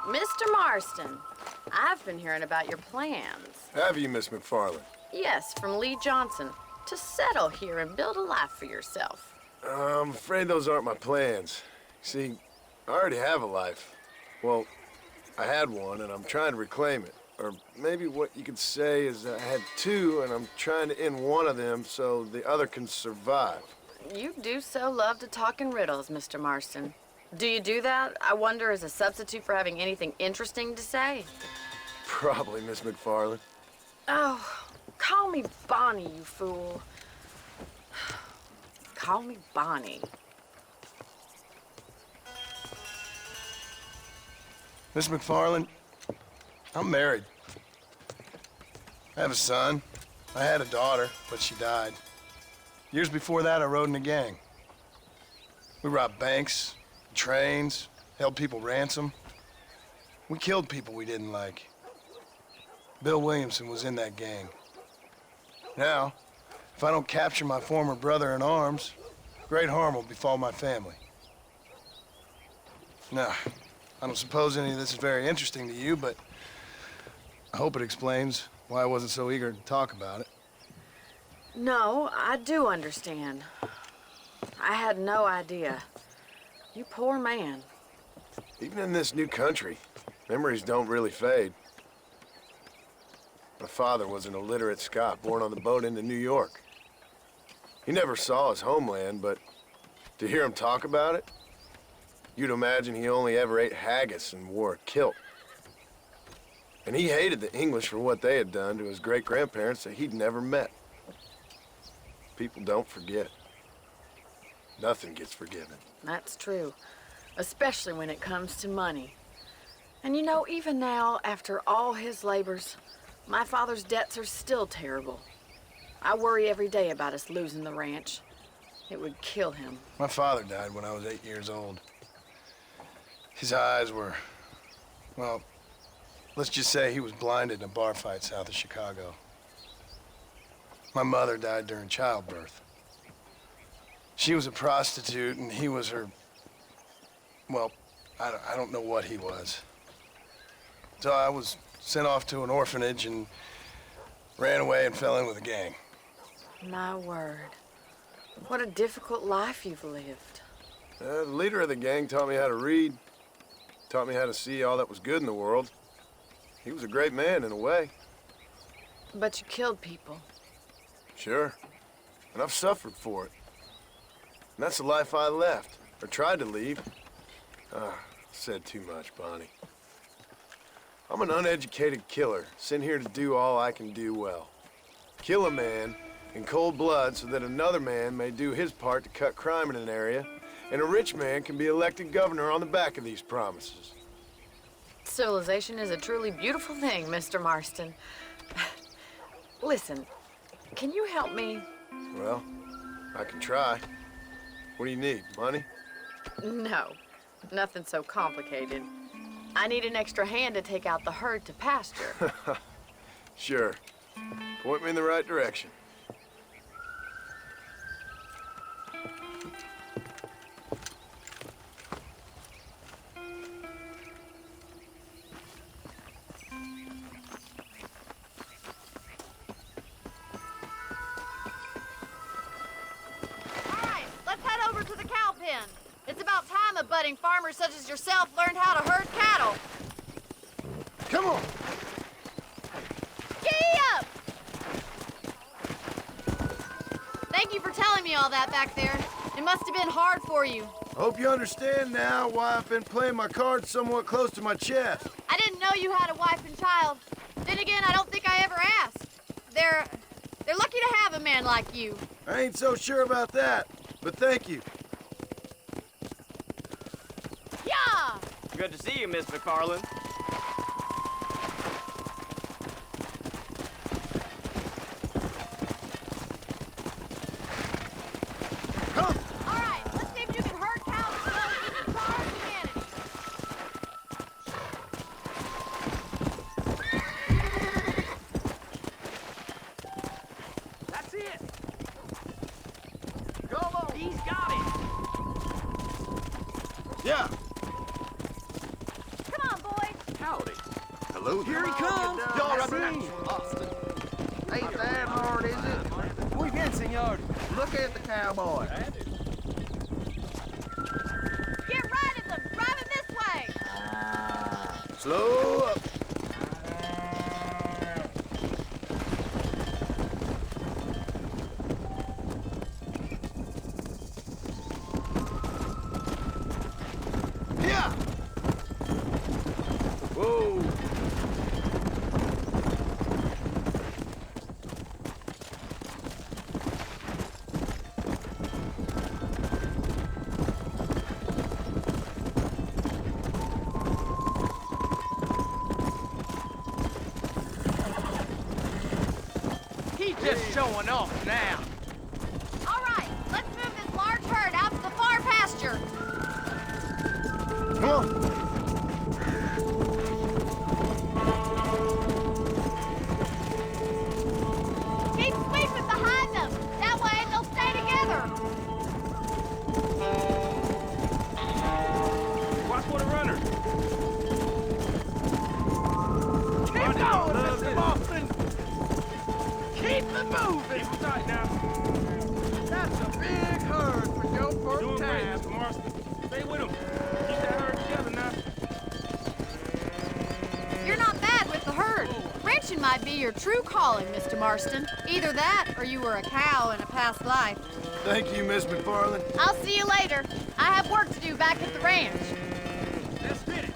Mr. Marston, I've been hearing about your plans. Have you, Miss McFarland? Yes, from Lee Johnson, to settle here and build a life for yourself. I'm afraid those aren't my plans. See, I already have a life. Well, I had one, and I'm trying to reclaim it. Or maybe what you could say is I had two, and I'm trying to end one of them so the other can survive. You do so love to talk in riddles, Mr. Marston. Do you do that, I wonder, as a substitute for having anything interesting to say? Probably, Miss McFarland. Oh, call me Bonnie, you fool. Call me Bonnie. Miss McFarland, I'm married. I have a son. I had a daughter, but she died. Years before that, I rode in a gang. We robbed banks, trains, held people ransom. We killed people we didn't like. Bill Williamson was in that gang. Now, if I don't capture my former brother in arms, great harm will befall my family. Now, I don't suppose any of this is very interesting to you, but I hope it explains why I wasn't so eager to talk about it. No, I do understand. I had no idea. You poor man. Even in this new country, memories don't really fade. My father was an illiterate Scot born on the boat into New York. He never saw his homeland, but to hear him talk about it, you'd imagine he only ever ate haggis and wore a kilt. And he hated the English for what they had done to his great-grandparents that he'd never met. People don't forget. Nothing gets forgiven. That's true, especially when it comes to money. And you know, even now, after all his labors, my father's debts are still terrible. I worry every day about us losing the ranch. It would kill him. My father died when I was 8 years old. His eyes were, well, let's just say he was blinded in a bar fight south of Chicago. My mother died during childbirth. She was a prostitute, and he was her, well, I don't know what he was. So I was sent off to an orphanage and ran away and fell in with a gang. My word. What a difficult life you've lived. The leader of the gang taught me how to read, taught me how to see all that was good in the world. He was a great man in a way. But you killed people. Sure. And I've suffered for it. And that's the life I left, or tried to leave. Said too much, Bonnie. I'm an uneducated killer, sent here to do all I can do well. Kill a man in cold blood so that another man may do his part to cut crime in an area, and a rich man can be elected governor on the back of these promises. Civilization is a truly beautiful thing, Mr. Marston. Listen, can you help me? Well, I can try. What do you need, money? No, nothing so complicated. I need an extra hand to take out the herd to pasture. Sure. Point me in the right direction. It's about time a budding farmer such as yourself learned how to herd cattle. Come on! Giddy up! Thank you for telling me all that back there. It must have been hard for you. Hope you understand now why I've been playing my cards somewhat close to my chest. I didn't know you had a wife and child. Then again, I don't think I ever asked. They're lucky to have a man like you. I ain't so sure about that, but thank you. Yeah! Good to see you, Miss McFarland. Come! All right, let's see if you can herd cows as well as you can car humanity. That's it. Come on! He's got it. Yeah! Come on, boys. Here he comes. Y'all I are see. Austin. Ain't that hard, is it? Muy bien, senor. Look at the cowboy. Get right at them! Drive him this way! Slow up. Yeah! Whoa. He's just showing off now. All right, let's move this large herd out to the far pasture. Come on. Keep sweeping behind them. That way they'll stay together. Watch for the runner. Keep going, Mr. this. Boston. Keep it moving. Keep him tight now. That's a big herd for your first Doing great, time. Mr. Marston. Stay with him. Keep that herd together now. You're not bad with the herd. Ranching might be your true calling, Mr. Marston. Either that, or you were a cow in a past life. Thank you, Miss McFarland. I'll see you later. I have work to do back at the ranch. Let's get it.